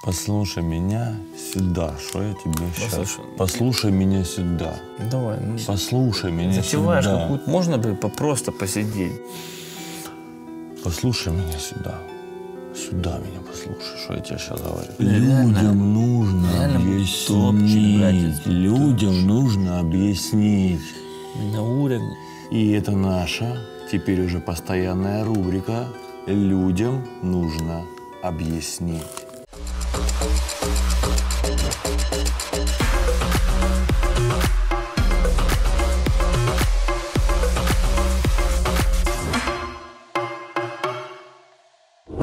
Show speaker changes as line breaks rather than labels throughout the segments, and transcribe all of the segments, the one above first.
Послушай меня сюда. Что я тебе сейчас? Послушай меня сюда.
Давай.
Послушай меня
затеваешь
сюда.
какую-то... Можно бы просто посидеть?
Послушай меня сюда. Сюда меня послушай, что я тебе сейчас говорю.
Реально,
Людям нужно объяснить. Людям нужно объяснить.
На уровне.
И это наша, теперь уже постоянная рубрика. Людям нужно объяснить.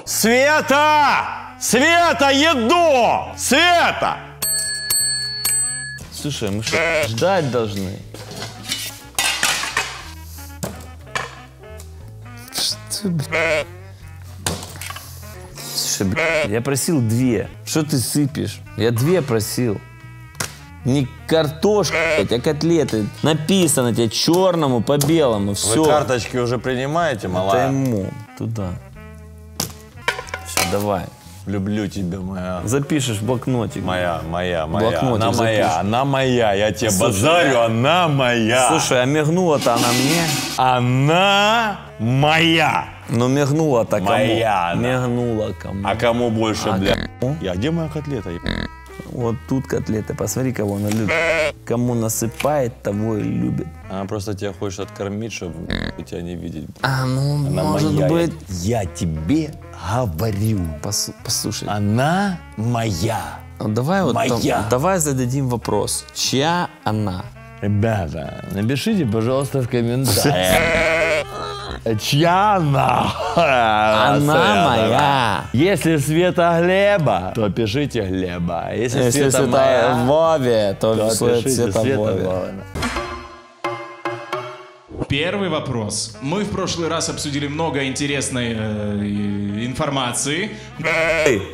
Света! Света, еду! Света!
Слушай, мы что, ждать должны? Что, блядь? Слушай, блядь, я просил 2. Что ты сыпешь? Я 2 просил. Не картошка, блядь, а котлеты. Написано тебе черному по белому. Все.
Вы карточки уже принимаете, малая?
Это ему. Туда. Все, давай.
Люблю тебя, моя.
Запишешь в блокнотик.
Моя.
Блокнотик
Она
запишешь.
моя, она моя. Я тебе
Слушай,
базарю, она моя.
Слушай, а мигнула-то она мне?
Она моя.
Ну, мигнула-то кому?
Моя она.
Мигнула кому?
А кому больше,
А
бля?
кому?
Я, где моя котлета?
Вот тут котлеты. Посмотри, кого она любит. Кому насыпает, того и любит.
Она просто тебя хочет откормить, чтобы тебя не видеть.
А, ну,
Она
может
моя.
быть...
Я тебе говорю.
Послушай.
Она моя.
Давай вот там,
Моя.
давай зададим вопрос. Чья она?
Ребята, напишите, пожалуйста, в комментариях. Чья она?
Она моя.
Если Света Глеба, то пишите Глеба. Если Света моя,
Вове, то
пишите
Света
Света
Вове.
Вове.
Первый вопрос. Мы в прошлый раз обсудили много интересной информации.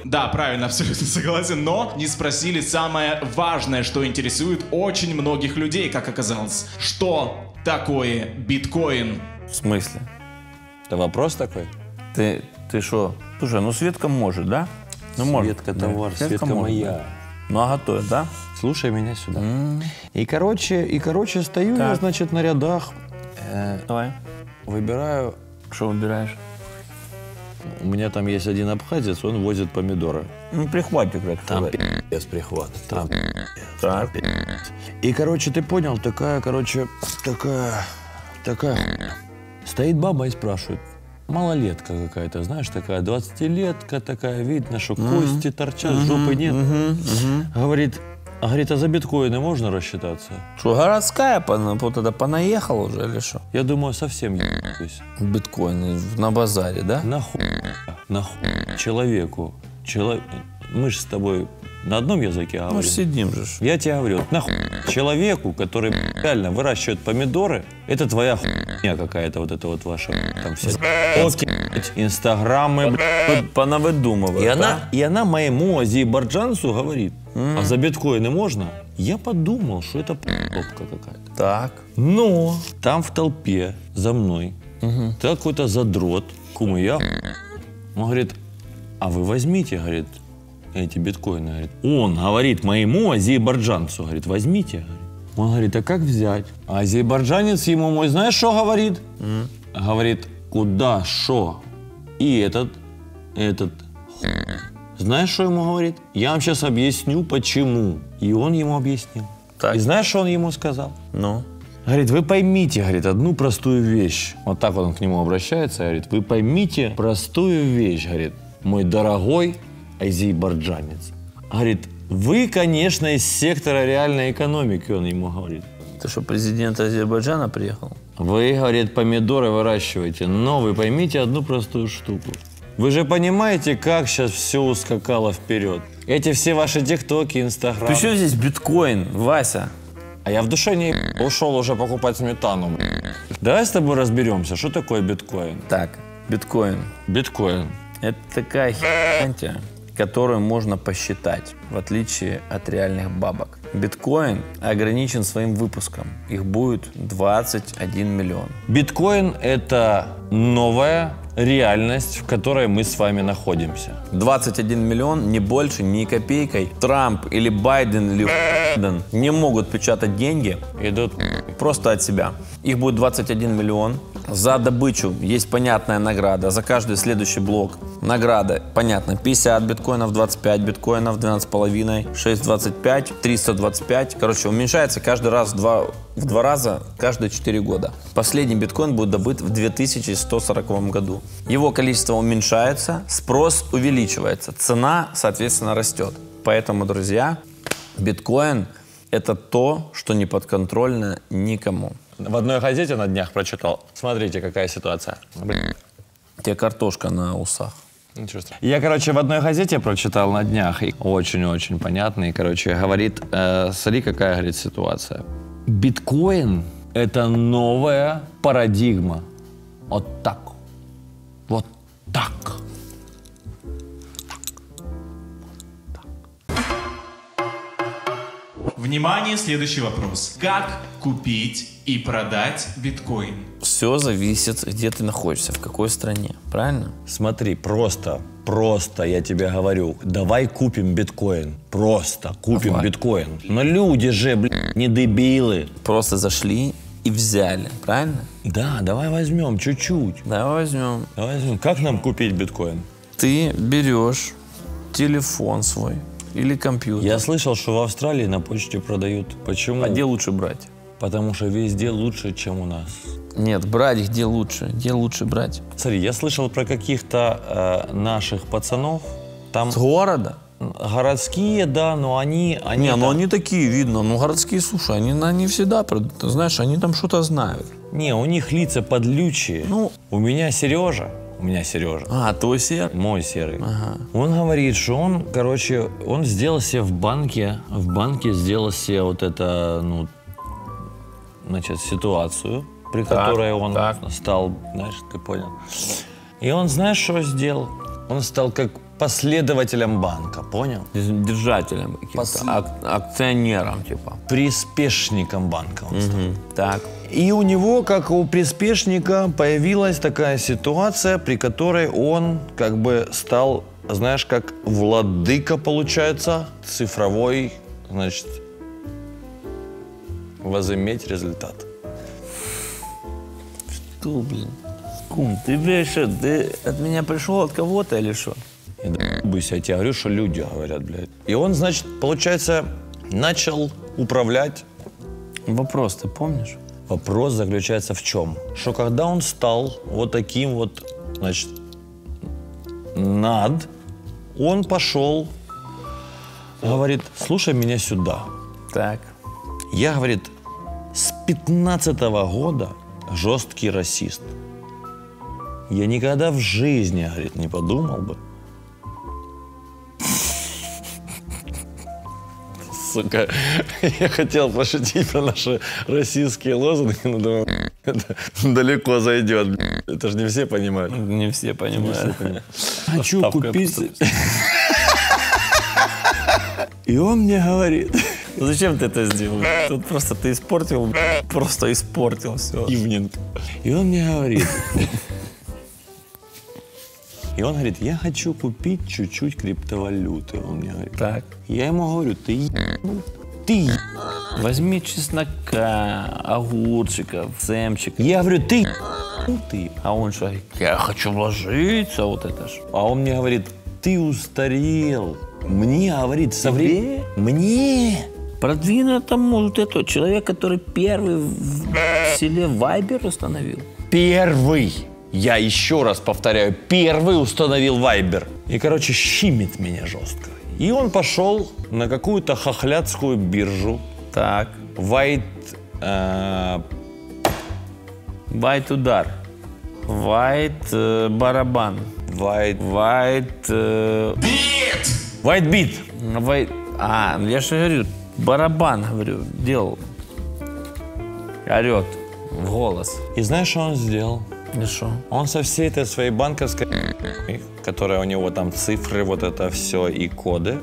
Да, правильно, абсолютно согласен. Но не спросили самое важное, что интересует очень многих людей, как оказалось. Что такое биткоин?
В смысле?
Это вопрос такой?
Ты что? Слушай, ну Светка может, да? Ну, может.
Светка товар, Светка
может,
моя.
да. Ну, а готовит, да?
Слушай меня сюда. И короче, стою я, значит, на рядах.
Давай.
Выбираю.
Что выбираешь?
У меня там есть один абхазец, он возит помидоры.
Ну, прихватик, как
Там
сказать.
пи***ц прихват. Там
Так.
И, короче, ты понял, такая. Стоит баба и спрашивает. Малолетка какая-то, знаешь, такая, 20-летка такая, видно, что кости торчат, жопы нет. Говорит, а за биткоины можно рассчитаться?
Что, городская вот это понаехала уже или что?
Я думаю, совсем ебаюсь.
Биткоины на базаре, да?
Нахуй человеку. Мы же с тобой на одном языке говорим.
Мы же сидим же.
Я тебе говорю, нахуй человеку, который реально выращивает помидоры, это твоя хуйня какая-то, вот это вот ваша там вся инстаграмы.
Понавыдумывают,
И она моему азербайджанцу говорит, а за биткоины можно? Я подумал, что это попка какая-то.
Так.
Но там в толпе за мной какой-то задрот, куму я. Он говорит, а вы возьмите, говорит, эти биткоины. Говорит. Он говорит моему азербайджанцу, говорит, возьмите. Говорит. Он говорит, а как взять? А азербайджанец ему мой, знаешь, что говорит? Говорит, куда, что? И этот, знаешь, что ему говорит? Я вам сейчас объясню, почему. И он ему объяснил.
Так.
И знаешь, что он ему сказал?
Ну?
Говорит, вы поймите, говорит, одну простую вещь. Вот так вот он к нему обращается, говорит, вы поймите простую вещь, говорит, мой дорогой азербайджанец. Говорит, вы, конечно, из сектора реальной экономики, он ему говорит.
Ты что, президент Азербайджана приехал?
Вы, говорит, помидоры выращиваете, но вы поймите одну простую штуку. Вы же понимаете, как сейчас все ускакало вперед? Эти все ваши тиктоки, инстаграмы.
При чем здесь биткоин, Вася?
А я в душе не ушел уже покупать сметану. Давай с тобой разберемся, что такое биткоин.
Так, биткоин.
Биткоин.
Это такая херня, которую можно посчитать, в отличие от реальных бабок. Биткоин ограничен своим выпуском. Их будет 21 миллион.
Биткоин – это новая реальность, в которой мы с вами находимся.
21 миллион, не больше, ни копейкой. Трамп или Байден или Байден не могут печатать деньги
Идут.
просто от себя. Их будет 21 миллион. За добычу есть понятная награда. За каждый следующий блок награда, понятно, 50 биткоинов, 25 биткоинов, 12,5, 6,25, 325. Короче, уменьшается каждый раз в два раза каждые 4 года. Последний биткоин будет добыт в 2140 году. Его количество уменьшается, спрос увеличивается, цена, соответственно, растет. Поэтому, друзья, биткоин – это то, что не подконтрольно никому.
В одной газете на днях прочитал. Смотрите, какая ситуация.
У тебя картошка на усах.
Ничего страшного. Я, короче, в одной газете прочитал на днях. И очень-очень понятный. Короче, говорит, смотри, какая, говорит, ситуация. Биткоин – это новая парадигма. Вот так. Вот так.
Внимание, следующий вопрос. Как купить и продать биткоин?
Все зависит, где ты находишься, в какой стране. Правильно?
Смотри, просто, я тебе говорю, давай купим биткоин. Просто купим
Давай.
биткоин. Но люди же, не дебилы.
Просто зашли и взяли. Правильно?
Да, давай возьмем чуть-чуть.
Давай возьмем.
Давай возьмем. Как нам купить биткоин?
Ты берешь телефон свой или компьютер.
Я слышал, что в Австралии на почте продают. Почему?
А где лучше брать?
Потому что везде лучше, чем у нас.
Нет, брать где лучше? Где лучше брать?
Смотри, я слышал про каких-то наших пацанов. Там
С города?
городские, да, но они
Не, ну
там-
они такие, видно. Ну, городские, слушай, они всегда, ты знаешь, они там что-то знают.
Не, у них лица подлючие.
Ну.
У меня Сережа.
А, твой сер?
Мой серый.
Ага.
Он говорит, что он, короче, он сделал себе в банке сделал себе вот это, ну, значит, ситуацию, при которой он стал, знаешь, ты понял. И он, знаешь, что сделал? Он стал как последователем банка, понял?
Держателем каким-то, акционером, типа.
Приспешником банка он стал.
Так.
И у него, как у приспешника, появилась такая ситуация, при которой он как бы стал, знаешь, как владыка, получается, цифровой, значит, возыметь результат.
Что, блин? Кум, ты, блядь, что, ты от меня пришел от кого-то или что?
Я доебусь, я тебе говорю, что люди говорят, блядь. И он, значит, получается, начал управлять.
Вопрос, ты помнишь?
Вопрос заключается в чем? Что когда он стал вот таким вот, значит, он пошел, говорит, слушай меня сюда.
Так.
Я, говорит, с 15-го года жесткий расист. Я никогда в жизни, говорит, не подумал бы. Сука, я хотел пошутить про наши российские лозунги, но думаю, это далеко зайдет. Это же не все понимают.
Не все понимают.
Хочу
Ставка
купить. И он мне говорит.
Зачем ты это сделал? Тут просто ты испортил все.
Ивнинг. И он мне говорит. И он говорит, я хочу купить чуть-чуть криптовалюты. Он мне говорит.
Так.
Я ему говорю, ты
Возьми чеснока, огурчиков, семчиков.
Я говорю, ты.
А он что, я хочу вложиться, вот это ж.
А он мне говорит, ты устарел. Мне, говорит, со временем... Мне.
Продвинутому вот это человек, который первый в селе Вайбер установил.
Первый. Я еще раз повторяю, первый установил Viber. И, короче, щимит меня жестко. И он пошел на какую-то хохлядскую биржу.
Так.
White
Удар. Барабан.
Whitebit.
Я же говорю, барабан, говорю, делал. Орет в голос.
И знаешь, что он сделал?
И что?
Он со всей этой своей банковской которая у него там цифры, вот это все и коды,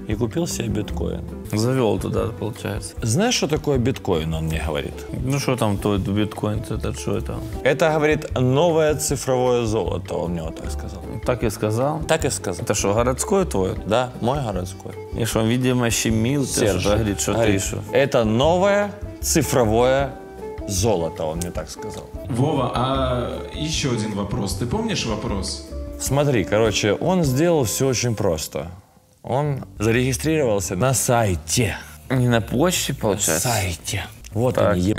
и купил себе биткоин.
Завел туда, получается.
Знаешь, что такое биткоин, он мне говорит?
Ну что там, то биткоин, это что это?
Это, говорит, новое цифровое золото, он мне вот так сказал.
Так и сказал?
Так и сказал.
Это что, городской твой?
Да, мой городской.
И что, он, видимо, щемил,
Серж,
говорит, что ты что?
это новое цифровое золото, он мне так сказал.
Вова, а еще один вопрос. Ты помнишь вопрос?
Смотри, короче, он сделал все очень просто. Он зарегистрировался на сайте.
Не на почте, получается?
Сайте. Вот
Так.
они,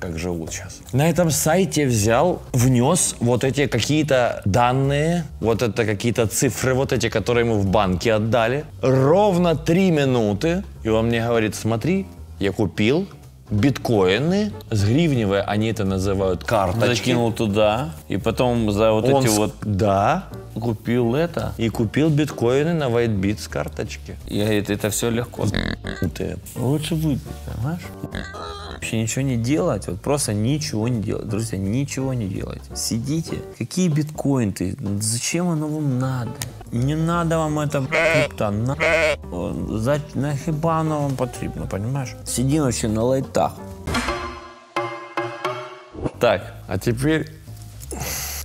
как живут сейчас. На этом сайте взял, внес вот эти какие-то данные, вот это какие-то цифры, вот эти, которые ему в банке отдали. Ровно 3 минуты. И он мне говорит, смотри, я купил биткоины с гривневой, они это называют карточки.
Закинул туда, и потом за вот
Он
эти вот
Да.
купил это.
И купил биткоины на WhiteBit с карточки.
И говорит, это все легко.
Ты.
Лучше выпить, понимаешь? Вообще ничего не делать, вот просто ничего не делать. Друзья, ничего не делайте. Сидите. Какие биткоины? Зачем оно вам надо? Не надо вам это крипта. Нахіба оно вам потрібно, понимаешь? Сиди вообще на лайтах. Так,
А теперь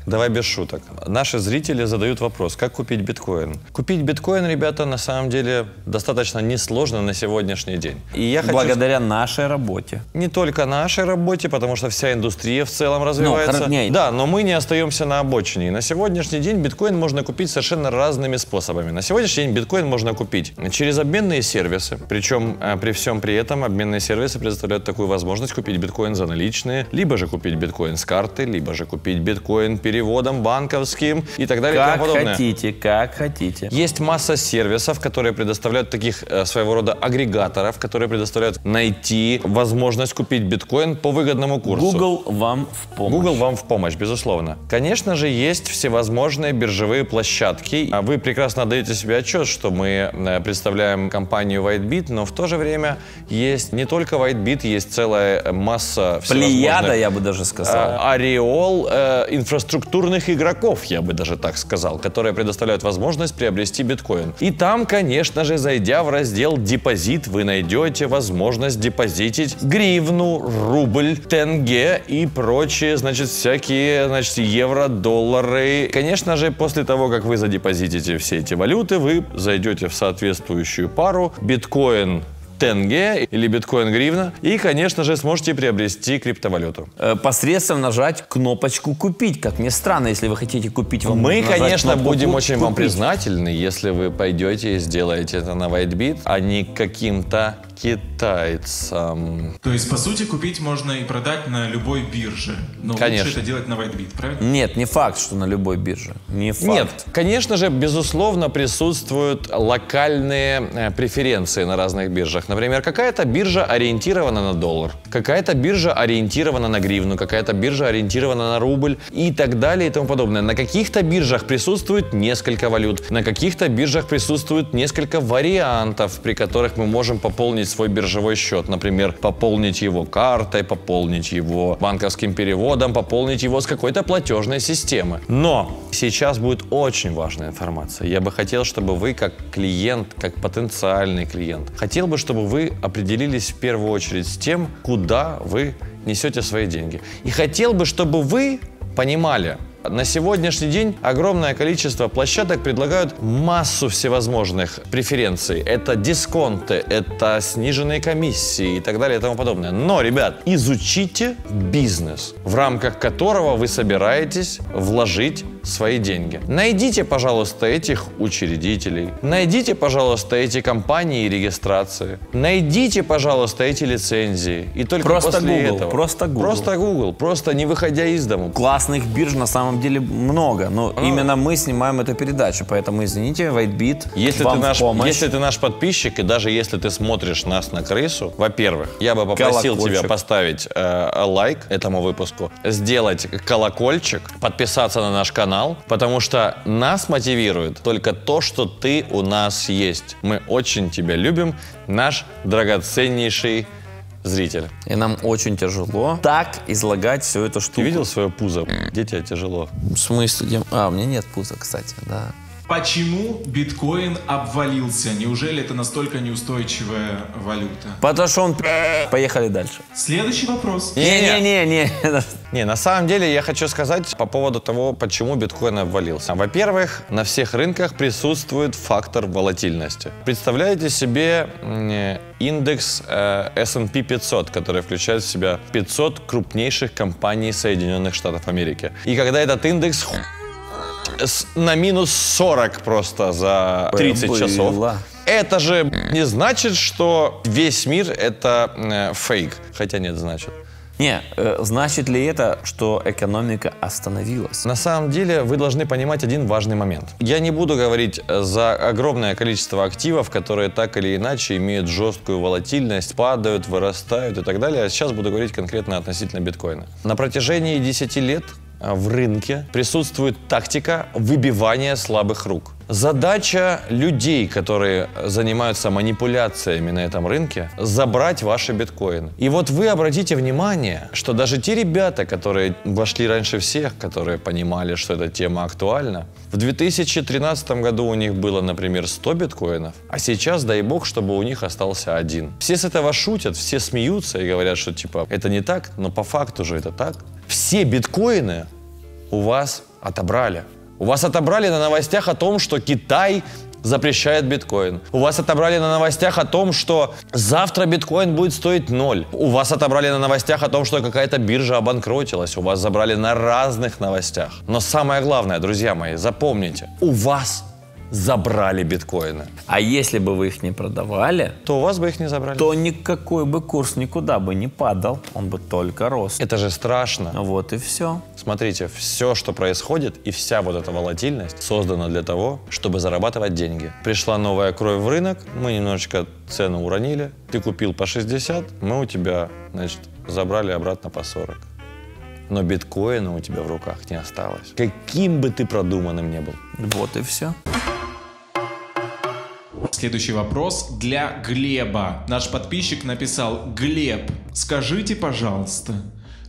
давай без шуток. Наши зрители задают вопрос, как купить биткоин. Купить биткоин, ребята, на самом деле достаточно несложно на сегодняшний день. И я хочу...
благодаря нашей работе.
Не только нашей работе, потому что вся индустрия в целом развивается.
Ну,
да, но мы не остаемся на обочине. И на сегодняшний день биткоин можно купить совершенно разными способами. На сегодняшний день биткоин можно купить через обменные сервисы. Причем при всем при этом обменные сервисы предоставляют такую возможность купить биткоин за наличные, либо же купить биткоин с карты, либо же купить биткоин переводом банковским и так далее.
Как
и тому подобное.
хотите, как хотите.
Есть масса сервисов, которые предоставляют таких своего рода агрегаторов, которые предоставляют найти возможность купить биткоин по выгодному курсу.
Google вам в помощь.
Google вам в помощь, безусловно. Конечно же, есть всевозможные биржевые площадки. Вы прекрасно отдаете себе отчет, что мы представляем компанию WhiteBit, но в то же время есть не только WhiteBit, есть целая масса
Плеяда, я бы даже сказал.
ореол инфраструктурных игроков, я бы даже так сказал, которые предоставляют возможность приобрести биткоин. И там, конечно же, зайдя в раздел «Депозит», вы найдете возможность депозитить гривну, рубль, тенге и прочие, значит, всякие, значит, евро, доллары. Конечно же, после того, как вы задепозитите все эти валюты, вы зайдете в соответствующую пару биткоин, тенге или биткоин-гривна и, конечно же, сможете приобрести криптовалюту.
Посредством нажать кнопочку «Купить». Как ни странно, если вы хотите купить, вам
Мы,
нужно нажать
конечно,
кнопку
будем очень вам
«Купить».
признательны, если вы пойдете и сделаете это на WhiteBit, а не каким-то китайцам.
То есть, по сути, купить можно и продать на любой бирже. Но
Конечно.
лучше это делать на WhiteBit, правильно?
Нет, не факт, что на любой бирже. Не факт.
Нет, конечно же, безусловно, присутствуют локальные преференции на разных биржах. Например, какая-то биржа ориентирована на доллар, какая-то биржа ориентирована на гривну, какая-то биржа ориентирована на рубль и так далее и тому подобное. На каких-то биржах присутствует несколько валют, на каких-то биржах присутствует несколько вариантов, при которых мы можем пополнить свой биржевой счет. Например, пополнить его картой, пополнить его банковским переводом, пополнить его с какой-то платежной системы. Но сейчас будет очень важная информация. Я бы хотел, чтобы вы как клиент, как потенциальный клиент, хотел бы, чтобы вы определились в первую очередь с тем, куда вы несете свои деньги. И хотел бы, чтобы вы понимали, на сегодняшний день огромное количество площадок предлагают массу всевозможных преференций. Это дисконты, это сниженные комиссии и так далее и тому подобное. Но, ребят, изучите бизнес, в рамках которого вы собираетесь вложить свои деньги. Найдите, пожалуйста, этих учредителей. Найдите, пожалуйста, эти компании и регистрации. Найдите, пожалуйста, эти лицензии. И только
Просто
после
Google,
этого.
просто Google.
Просто Google. Просто не выходя из дому.
Классных бирж на самом деле много, но именно мы снимаем эту передачу, поэтому извините, WhiteBit вам в помощь.
Если ты наш подписчик, и даже если ты смотришь нас на крысу, во-первых, я бы попросил
Колокольчик.
тебя поставить лайк этому выпуску, сделать колокольчик, подписаться на наш канал, потому что нас мотивирует только то, что ты у нас есть. Мы очень тебя любим, наш драгоценнейший зритель.
И нам очень тяжело так излагать всю эту штуку.
Ты видел свое пузо? Где тебе тяжело?
В смысле? У меня нет пуза, кстати, да.
Почему биткоин обвалился? Неужели это настолько неустойчивая валюта?
Потому что он... Поехали дальше.
Следующий вопрос.
Не-не-не.
Не, на самом деле я хочу сказать по поводу того, почему биткоин обвалился. Во-первых, на всех рынках присутствует фактор волатильности. Представляете себе индекс S&P 500, который включает в себя 500 крупнейших компаний Соединенных Штатов Америки. И когда этот индекс на минус 40 просто за 30 часов. Это же не значит, что весь мир это фейк. Хотя нет, значит.
Не, значит ли это, что экономика остановилась?
На самом деле вы должны понимать один важный момент. Я не буду говорить за огромное количество активов, которые так или иначе имеют жесткую волатильность, падают, вырастают и так далее. А сейчас буду говорить конкретно относительно биткоина. На протяжении 10 лет в рынке присутствует тактика выбивания слабых рук. Задача людей, которые занимаются манипуляциями на этом рынке, забрать ваши биткоины. И вот вы обратите внимание, что даже те ребята, которые вошли раньше всех, которые понимали, что эта тема актуальна, в 2013 году у них было, например, 100 биткоинов, а сейчас, дай бог, чтобы у них остался один. Все с этого шутят, все смеются и говорят, что типа это не так, но по факту же это так. Все биткоины у вас отобрали. У вас отобрали на новостях о том, что Китай запрещает биткоин. У вас отобрали на новостях о том, что завтра биткоин будет стоить 0. У вас отобрали на новостях о том, что какая-то биржа обанкротилась. У вас забрали на разных новостях. Но самое главное, друзья мои, запомните, у вас забрали биткоины.
А если бы вы их не продавали,
то у вас бы их не забрали.
То никакой бы курс никуда бы не падал, он бы только рос.
Это же страшно.
Вот и все.
Смотрите, все, что происходит, и вся вот эта волатильность создана для того, чтобы зарабатывать деньги. Пришла новая кровь в рынок, мы немножечко цену уронили, ты купил по 60, мы у тебя, значит, забрали обратно по 40. Но биткоина у тебя в руках не осталось. Каким бы ты продуманным ни был.
Вот и все.
Следующий вопрос для Глеба. Наш подписчик написал: Глеб, скажите, пожалуйста,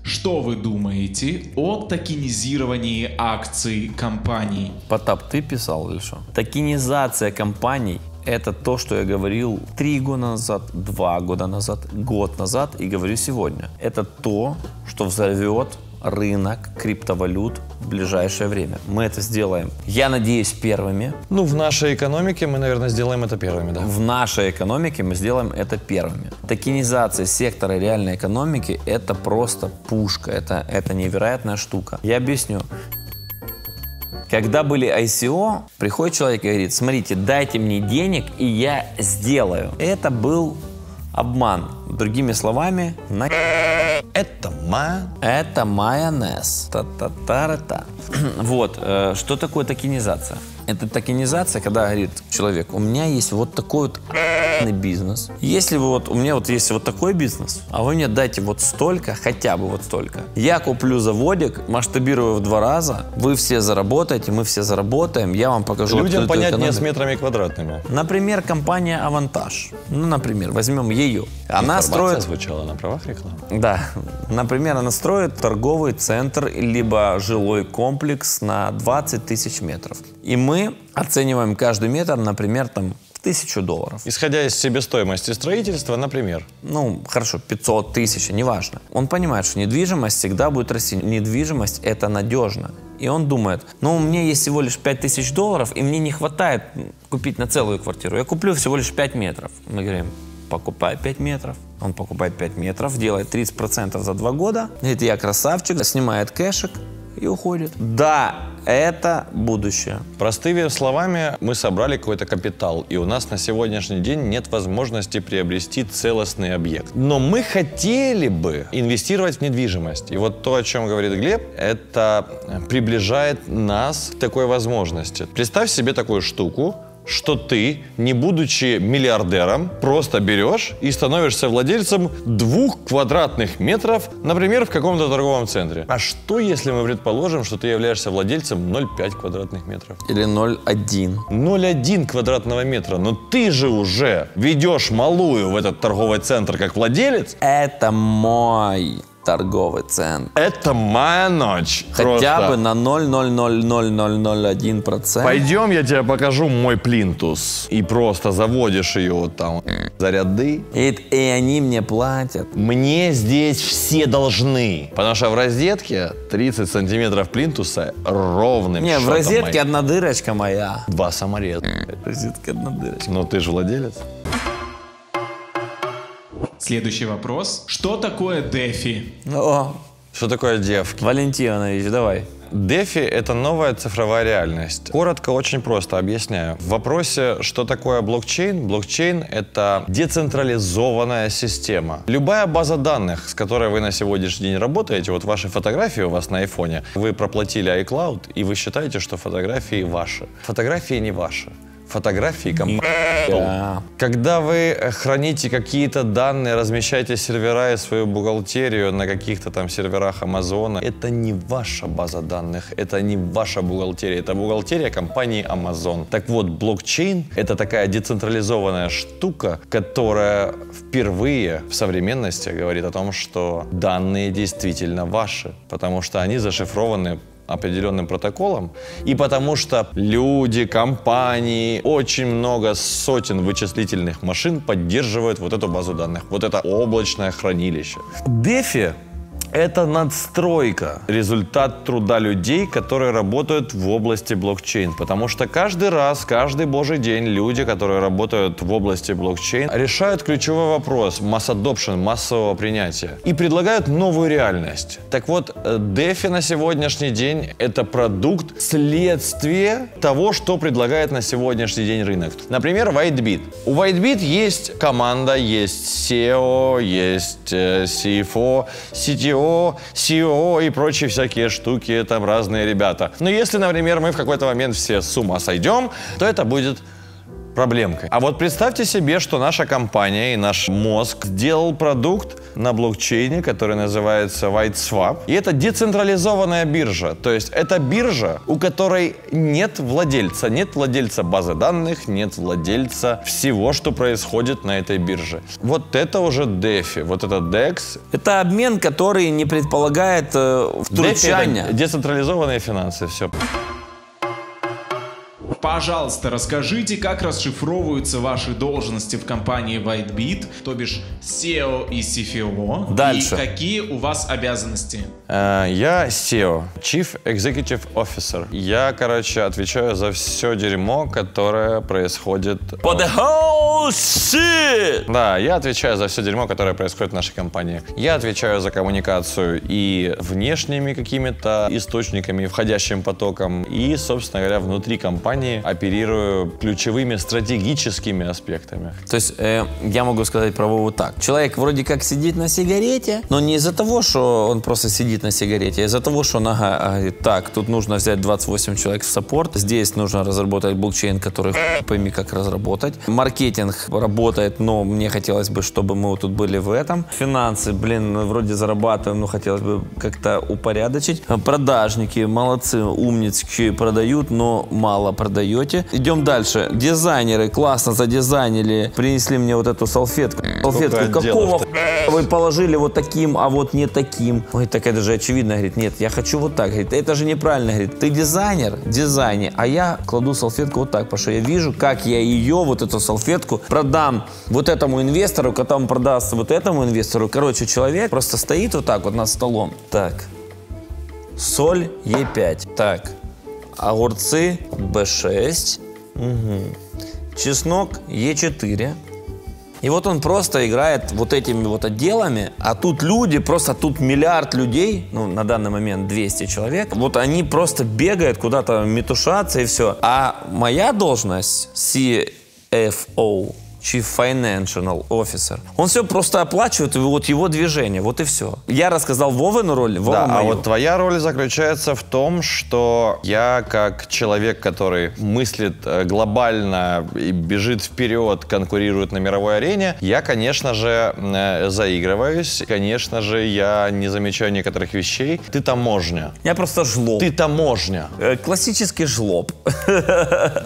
что вы думаете о токенизировании акций компаний?
Потап, ты писал или что? Токенизация компаний — это то, что я говорил 3 года назад, 2 года назад, год назад и говорю сегодня. Это то, что взорвет рынок криптовалют в ближайшее время. Мы это сделаем, я надеюсь, первыми.
Ну, в нашей экономике мы, наверное, сделаем это первыми, да?
В нашей экономике мы сделаем это первыми. Токенизация сектора реальной экономики — это просто пушка, это невероятная штука. Я объясню. Когда были ICO, приходит человек и говорит: смотрите, дайте мне денег, и я сделаю. Это был обман. Другими словами, это майонез. Та-та-та-та. Вот, что такое токенизация? Это токенизация, когда говорит человек: у меня есть вот такой вот бизнес. Если вы вот, у меня вот есть вот такой бизнес, а вы мне дайте вот столько, хотя бы вот столько. Я куплю заводик, масштабирую в 2 раза, вы все заработаете, мы все заработаем, я вам покажу.
Людям понятнее с метрами квадратными.
Например, компания «Авантаж». Ну, например, возьмем ее. Она строит...
звучала на правах рекламы.
Да. Например, она строит торговый центр либо жилой комплекс на 20 тысяч метров. И мы оцениваем каждый метр, например, там, в $1000.
Исходя из себестоимости строительства, например.
Ну, хорошо, 500 тысяч, неважно. Он понимает, что недвижимость всегда будет расти. Недвижимость — это надежно. И он думает: ну, у меня есть всего лишь $5000, и мне не хватает купить на целую квартиру. Я куплю всего лишь 5 метров. Мы говорим: покупай 5 метров. Он покупает 5 метров, делает 30% за 2 года. Говорит: я красавчик, снимает кэшек и уходит. Да, это будущее.
Простыми словами, мы собрали какой-то капитал, и у нас на сегодняшний день нет возможности приобрести целостный объект. Но мы хотели бы инвестировать в недвижимость. И вот то, о чем говорит Глеб, это приближает нас к такой возможности. Представь себе такую штуку. что ты, не будучи миллиардером, просто берешь и становишься владельцем 2 квадратных метров, например, в каком-то торговом центре. А что, если мы предположим, что ты являешься владельцем 0,5 квадратных метров?
Или 0,1.
0,1 квадратного метра. Но ты же уже ведешь малую в этот торговый центр как владелец.
Это мой торговый центр.
Это моя ночь.
Хотя
Просто.
бы на 0,0000001%.
Пойдем, я тебе покажу мой плинтус. И просто заводишь ее вот там за ряды.
И они мне платят.
Мне здесь все должны. Потому что в розетке 30 сантиметров плинтуса ровным
Не, в
счетом
розетке
мои.
одна дырочка моя.
2 самореза.
Розетка одна дырочка.
Но ты же владелец.
Следующий вопрос. Что такое DeFi?
О,
Что такое девки?
Валентинович, давай.
DeFi – это новая цифровая реальность. Коротко, очень просто объясняю. В вопросе, что такое блокчейн? Блокчейн – это децентрализованная система. Любая база данных, с которой вы на сегодняшний день работаете, вот ваши фотографии у вас на айфоне, вы проплатили iCloud, и вы считаете, что фотографии ваши. Фотографии не ваши. Фотографии компании.
Да.
Когда вы храните какие-то данные, размещаете сервера и свою бухгалтерию на каких-то там серверах Амазона, это не ваша база данных, это не ваша бухгалтерия, это бухгалтерия компании Amazon. Так вот, блокчейн — это такая децентрализованная штука, которая впервые в современности говорит о том, что данные действительно ваши, потому что они зашифрованы определенным протоколом, и потому что люди, компании, очень много сотен вычислительных машин поддерживают вот эту базу данных, вот это облачное хранилище. DeFi — это надстройка, результат труда людей, которые работают в области блокчейн. Потому что каждый раз, каждый божий день люди, которые работают в области блокчейн, решают ключевой вопрос mass adoption, массового принятия, и предлагают новую реальность. Так вот, DeFi на сегодняшний день — это продукт, следствие того, что предлагает на сегодняшний день рынок. Например, WhiteBit. У WhiteBit есть команда, есть SEO, есть CFO, CTO, CEO и прочие всякие штуки, там разные ребята. Но если, например, мы в какой-то момент все с ума сойдем, то это будет проблемкой. А вот представьте себе, что наша компания и наш мозг сделал продукт на блокчейне, который называется WhiteSwap. И это децентрализованная биржа. То есть это биржа, у которой нет владельца базы данных, нет владельца всего, что происходит на этой бирже. Вот это уже DeFi, вот это DEX.
Это обмен, который не предполагает втручания.
DeFi — это децентрализованные финансы, все.
Пожалуйста, расскажите, как расшифровываются ваши должности в компании WhiteBit, то бишь SEO и CFO.
Дальше.
И какие у вас обязанности?
Я SEO, Chief Executive Officer. Я, отвечаю за все дерьмо, которое происходит...
For the whole shit!
Да, я отвечаю за все дерьмо, которое происходит в нашей компании. Я отвечаю за коммуникацию и внешними какими-то источниками, входящим потоком, и, собственно говоря, внутри компании оперирую ключевыми стратегическими аспектами.
То есть я могу сказать про Вову так. Человек вроде как сидит на сигарете, но не из-за того, что он просто сидит на сигарете, а из-за того, что нога говорит, так, тут нужно взять 28 человек в саппорт, здесь нужно разработать блокчейн, который пойми как разработать. Маркетинг работает, но мне хотелось бы, чтобы мы вот тут были в этом. Финансы, вроде зарабатываем, но хотелось бы как-то упорядочить. Продажники, молодцы, умнички, продают, но мало продаете. Идем дальше. Дизайнеры классно задизайнили, принесли мне вот эту салфетку. Какого вы положили вот таким, а вот не таким? Ой, так это же очевидно. Говорит, нет, я хочу вот так. Говорит, это же неправильно. Говорит, ты дизайнер, дизайне, а я кладу салфетку вот так, потому что я вижу, как я ее, вот эту салфетку, продам вот этому инвестору, который продаст вот этому инвестору. Короче, человек просто стоит вот так вот над столом. Так, соль Е5. Так. Огурцы B6, чеснок Е4. И вот он просто играет вот этими вот отделами, а тут люди, тут миллиард людей, на данный момент 200 человек, вот они просто бегают куда-то, метушатся и все. А моя должность CFO, Chief Financial Officer. Он все просто оплачивает, вот его движение, вот и все. Я рассказал Вовину роль, Вова
Да,
мою.
а вот твоя роль заключается в том, что я, как человек, который мыслит глобально и бежит вперед, конкурирует на мировой арене, я, конечно же, заигрываюсь, конечно же, я не замечаю некоторых вещей. Ты таможня.
Я просто жлоб.
Ты таможня.
Классический жлоб.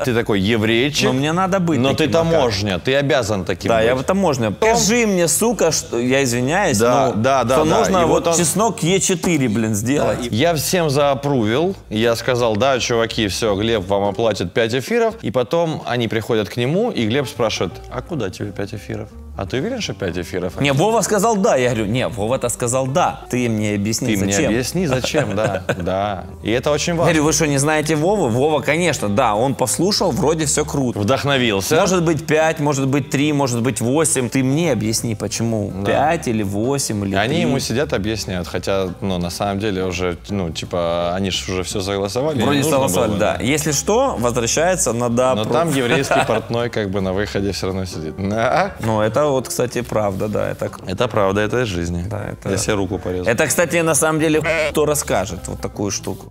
Ты такой еврейчик.
Но мне надо быть
Но
таким,
ты таможня, ты обязан таким
Да,
быть.
я таможня. Скажи мне, сука, что я извиняюсь,
Да,
но
да,
что
да.
нужно
И
вот
вот он-
чеснок Е4, блин, сделать.
Я всем заапрувил, я сказал, да, чуваки, все, Глеб вам оплатит 5 эфиров, и потом они приходят к нему, и Глеб спрашивает, а куда тебе 5 эфиров? А ты уверен, что 5 эфиров?
Не, Вова сказал да. Я говорю, не, Вова-то сказал да. Ты мне объясни,
Ты
зачем.
мне объясни, зачем, да, да. И это очень
Я
важно.
говорю, вы что, не знаете Вову? Вова, конечно, да, он послушал, вроде все круто.
Вдохновился.
Может быть 5, может быть 3, может быть 8. Ты мне объясни, почему 5 или 8 или 3.
Они ему сидят, объясняют, хотя, ну, на самом деле уже, ну, типа, они же уже все согласовали.
Вроде
не нужно
согласовали,
было,
да. Если что, возвращается на да.
Но там еврейский портной как бы на выходе все равно сидит. Да.
Ну, это вот, кстати, правда, да.
Это правда, это из жизни.
Да, это-
Я себе руку порезал.
Это, кстати, на самом деле, кто расскажет вот такую штуку.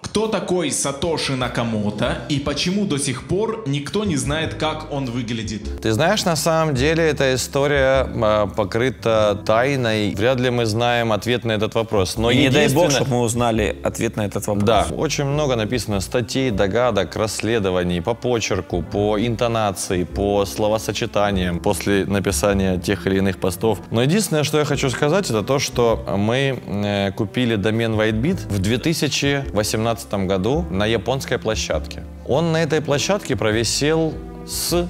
Кто такой Сатоши Накамото и почему до сих пор никто не знает, как он выглядит?
Ты знаешь, на самом деле эта история покрыта тайной. Вряд ли мы знаем ответ на этот вопрос. Но
И не дай бог,
единственное-
чтобы мы узнали ответ на этот вопрос.
Да, очень много написано статей, догадок, расследований по почерку, по интонации, по словосочетаниям после написания тех или иных постов. Но единственное, что я хочу сказать, это то, что мы купили домен WhiteBit в 2018 году на японской площадке. Он на этой площадке провисел с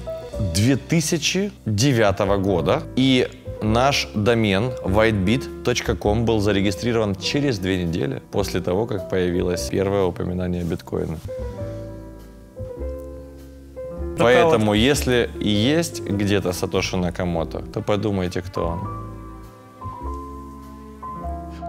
2009 года. И наш домен whitebit.com был зарегистрирован через 2 недели после того, как появилось первое упоминание биткоина. Поэтому, если и есть где-то Сатоши Накамото, то подумайте, кто он.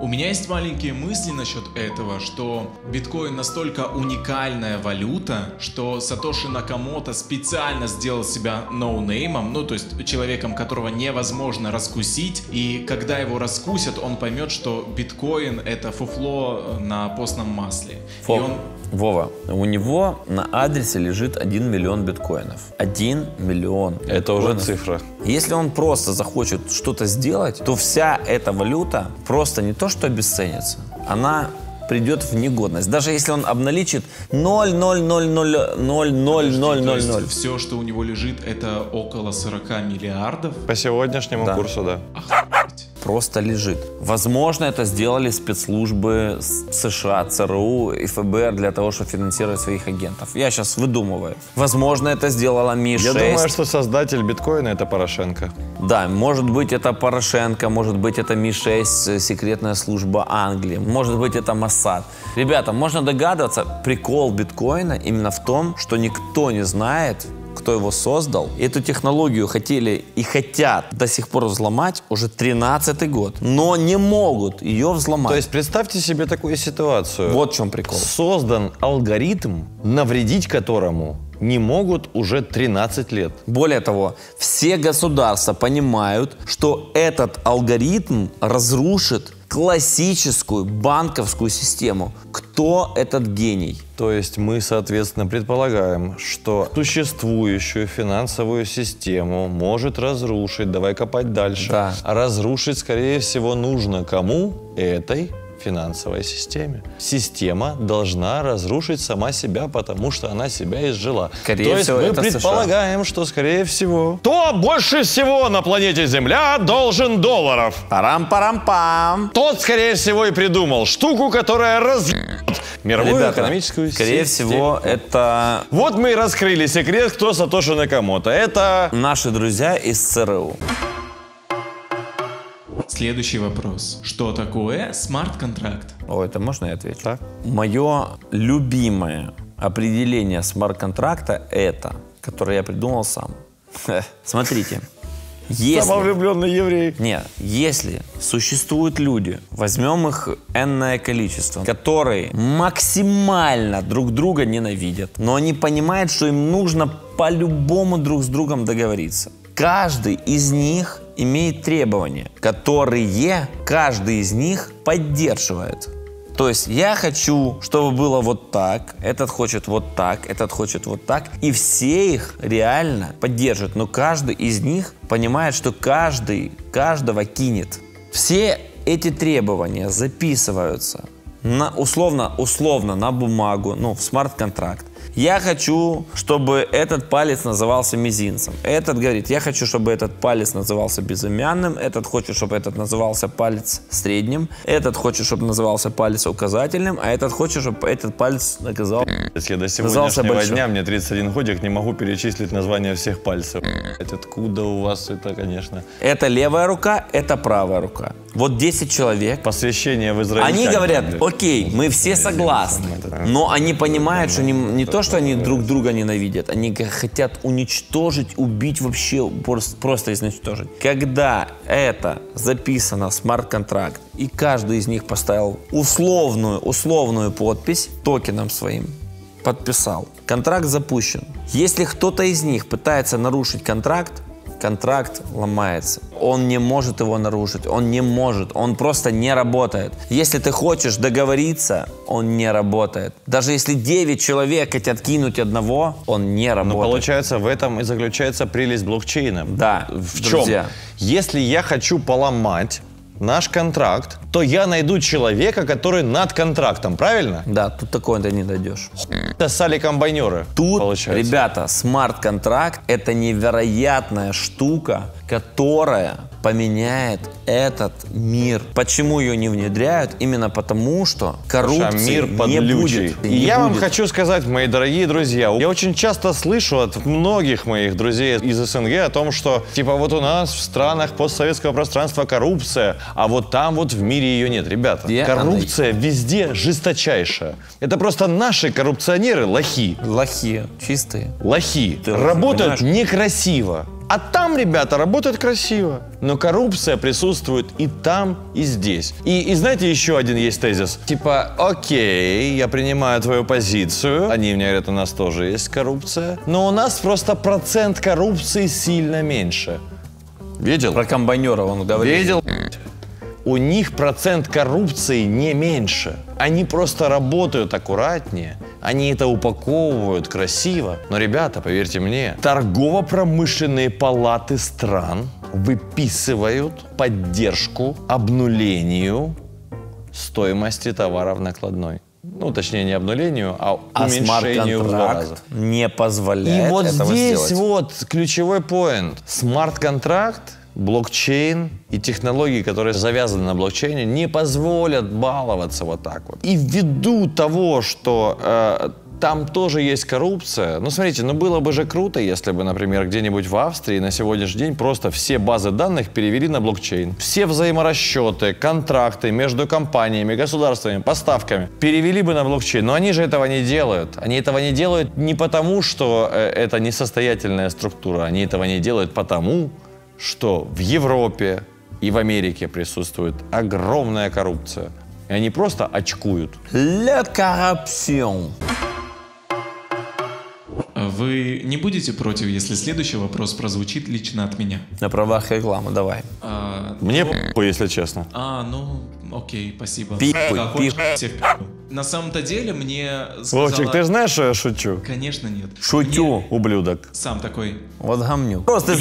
У меня есть маленькие мысли насчет этого, что биткоин настолько уникальная валюта, что Сатоши Накамото специально сделал себя ноунеймом, ну то есть человеком, которого невозможно раскусить, и когда его раскусят, он поймет, что биткоин это фуфло на постном масле. И он...
Вова, у него на адресе лежит 1 миллион биткоинов. 1 миллион
Это уже
биткоинов.
цифра.
Если он просто захочет что-то сделать, то вся эта валюта просто не то что обесценится, она придет в негодность. Даже если он обналичит 0,000000000.
Все, что у него лежит, это около 40 миллиардов.
По сегодняшнему
Да.
курсу, да.
Просто лежит. Возможно, это сделали спецслужбы США, ЦРУ и ФБР для того, чтобы финансировать своих агентов. Я сейчас выдумываю. Возможно, это сделала Ми-6.
Я думаю, что создатель биткоина это Порошенко.
Да, может быть, это Порошенко, может быть, это Ми-6, секретная служба Англии, может быть, это Моссад. Ребята, можно догадываться, прикол биткоина именно в том, что никто не знает, кто его создал. Эту технологию хотели и хотят до сих пор взломать уже 13-й год, но не могут ее взломать.
То есть представьте себе такую ситуацию.
Вот в чем прикол.
Создан алгоритм, навредить которому не могут уже 13 лет.
Более того, все государства понимают, что этот алгоритм разрушит классическую банковскую систему. Кто этот гений?
То есть мы, соответственно, предполагаем, что существующую финансовую систему может разрушить. Давай копать дальше.
Да.
А разрушить, скорее всего, нужно кому? Этой финансовой системе. Система должна разрушить сама себя, потому что она себя изжила.
Скорее
То есть
всего,
мы
это
предполагаем, что, скорее всего, кто больше всего на планете Земля должен долларов?
Парам-парам-пам!
Тот, скорее всего, и придумал штуку, которая разъебет мировую
Ребята,
экономическую
скорее
систему.
всего, это
Вот мы и раскрыли секрет, кто Сатоши Накамото. Это...
наши друзья из ЦРУ.
Следующий вопрос. Что такое смарт-контракт?
О, это можно я отвечу?
Так.
Мое любимое определение смарт-контракта это, которое я придумал сам. Смотрите,
Самовлюбленный еврей.
Нет, если существуют люди, возьмем их энное количество, которые максимально друг друга ненавидят, но они понимают, что им нужно по-любому друг с другом договориться. Каждый из них имеет требования, которые каждый из них поддерживает. То есть я хочу, чтобы было вот так, этот хочет вот так, этот хочет вот так. И все их реально поддерживают. Но каждый из них понимает, что каждого кинет. Все эти требования записываются условно на бумагу, в смарт-контракт. Я хочу, чтобы этот палец назывался мизинцем. Этот говорит, я хочу, чтобы этот палец назывался безымянным. Этот хочет, чтобы этот назывался палец средним. Этот хочет, чтобы назывался палец указательным. А этот хочет, чтобы этот палец назывался
Если до сегодняшнего дня мне 31 годик, не могу перечислить названия всех пальцев. Откуда у вас это, конечно?
Это левая рука, это правая рука. Вот 10 человек.
Посвящение в Израиль.
Они говорят, окей, мы все согласны. Но они понимают, что не то, что они друг друга ненавидят, они хотят уничтожить, убить вообще, просто изничтожить. Когда это записано в смарт-контракт, и каждый из них поставил условную подпись токеном своим, подписал, контракт запущен. Если кто-то из них пытается нарушить контракт ломается. Он не может его нарушить, он просто не работает. Если ты хочешь договориться, он не работает. Даже если 9 человек хотят кинуть одного, он не работает.
Но получается, в этом и заключается прелесть блокчейна.
Да,
в
друзья.
чем? Если я хочу поломать наш контракт, то я найду человека, который над контрактом, правильно?
Да, тут такое-то не дойдешь.
Это сали-комбайнеры.
Тут,
получается.
ребята, смарт-контракт – это невероятная штука, которая поменяет этот мир. Почему ее не внедряют? Именно потому, что коррупции
мир
не будет.
И я вам хочу сказать, мои дорогие друзья, я очень часто слышу от многих моих друзей из СНГ о том, что типа вот у нас в странах постсоветского пространства коррупция, а вот там вот в мире ее нет. Ребята, коррупция везде жесточайшая. Это просто наши коррупционеры лохи.
Лохи, чистые.
Лохи. Работают некрасиво. А там, ребята, работают красиво. Но коррупция присутствует и там, и здесь. И знаете, еще один есть тезис. Типа, окей, я принимаю твою позицию. Они мне говорят, у нас тоже есть коррупция. Но у нас просто процент коррупции сильно меньше. Видел?
Про комбайнера он говорит.
Видел? У них процент коррупции не меньше. Они просто работают аккуратнее. Они это упаковывают красиво. Но, ребята, поверьте мне, торгово-промышленные палаты стран выписывают поддержку обнулению стоимости товаров накладной. Ну, точнее, не обнулению, а уменьшению в 2 раза.
Не позволяет
И вот
этого
здесь
сделать.
вот ключевой поинт. Смарт-контракт, блокчейн и технологии, которые завязаны на блокчейне, не позволят баловаться вот так вот. И ввиду того, что там тоже есть коррупция, ну смотрите, было бы же круто, если бы, например, где-нибудь в Австрии на сегодняшний день просто все базы данных перевели на блокчейн. Все взаиморасчеты, контракты между компаниями, государствами, поставками перевели бы на блокчейн. Но они же этого не делают. Они этого не делают не потому, что это несостоятельная структура. Они этого не делают потому, что в Европе и в Америке присутствует огромная коррупция. И они просто очкуют.
La corruption.
Вы не будете против, если следующий вопрос прозвучит лично от меня?
На правах рекламы, давай.
Мне похуй, если честно.
Окей, спасибо.
Пихуй.
На самом-то деле мне сказала...
Вовчик, ты же знаешь, что я шучу?
Конечно, нет.
Шутю.
Ублюдок.
Сам такой...
Вот гамнюк. Просто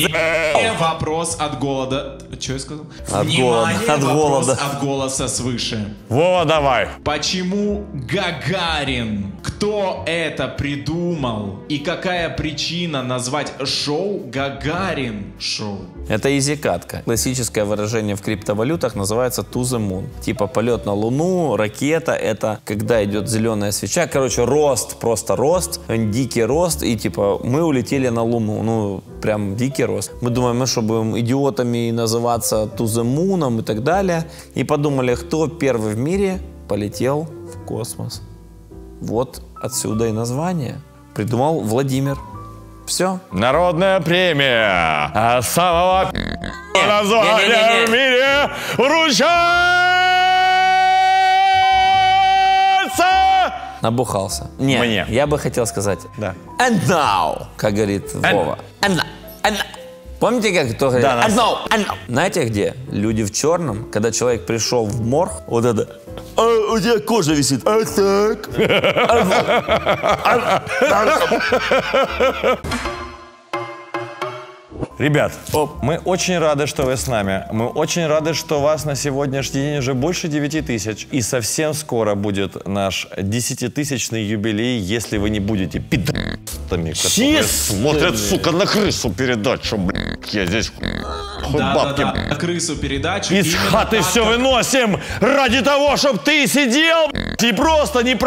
Вопрос от голода. Что я сказал?
От
Внимание,
голода. От
вопрос
голода.
от голоса свыше.
Вова, давай.
Почему Гагарин? Кто это придумал? И какая причина назвать шоу Гагарин шоу?
Это изикатка. Классическое выражение в криптовалютах называется to the moon. Типа полет на Луну, ракета, это когда идет зеленая свеча. Короче, рост, просто рост, дикий рост. И типа мы улетели на Луну. Ну, прям дикий рост. Мы думаем, мы что, будем идиотами называться to the moon и так далее. И подумали, кто первый в мире полетел в космос. Вот отсюда и название. Придумал Владимир. Все.
Народная премия самого название в мире вручается!
Набухался. Не,
Мне.
я бы хотел сказать.
Да.
And now, как говорит Вова. And now. Помните, как кто говорит?
Да,
And now, and now. Знаете где? Люди в черном, когда человек пришел в морг, вот это. А у тебя кожа висит. А так.
Ребят, мы очень рады, что вы с нами. Мы очень рады, что вас на сегодняшний день уже больше 9 тысяч. И совсем скоро будет наш 10-тысячный юбилей, если вы не будете пидорами, которые смотрят, сука, на крысу передачу, блядь. Я здесь бабки.
Да, на крысу передачу.
Из
Именно
хаты
так,
все
как-
выносим ради того, чтобы ты сидел и просто не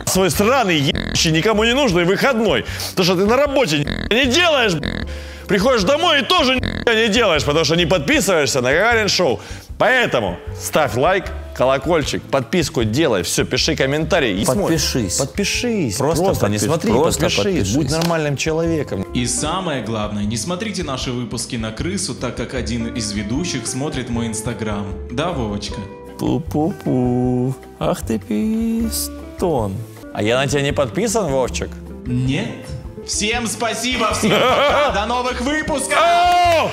свой сраный ебающий, никому не нужный выходной. Потому что ты на работе не делаешь, приходишь домой и тоже не делаешь, потому что не подписываешься на Гагарин Шоу. Поэтому ставь лайк, колокольчик, подписку делай, все, пиши комментарий. И
Подпишись.
смотри. Подпишись.
Просто
Просто не
подпишись.
смотри,
Просто
подпишись.
подпишись.
Будь нормальным человеком.
И самое главное, не смотрите наши выпуски на крысу, так как один из ведущих смотрит мой инстаграм. Да, Вовочка?
Пу-пу-пу. Ах ты пистон.
А я на тебя не подписан, Вовчик?
Нет. Всем спасибо, всем пока, до новых выпусков!
Ау!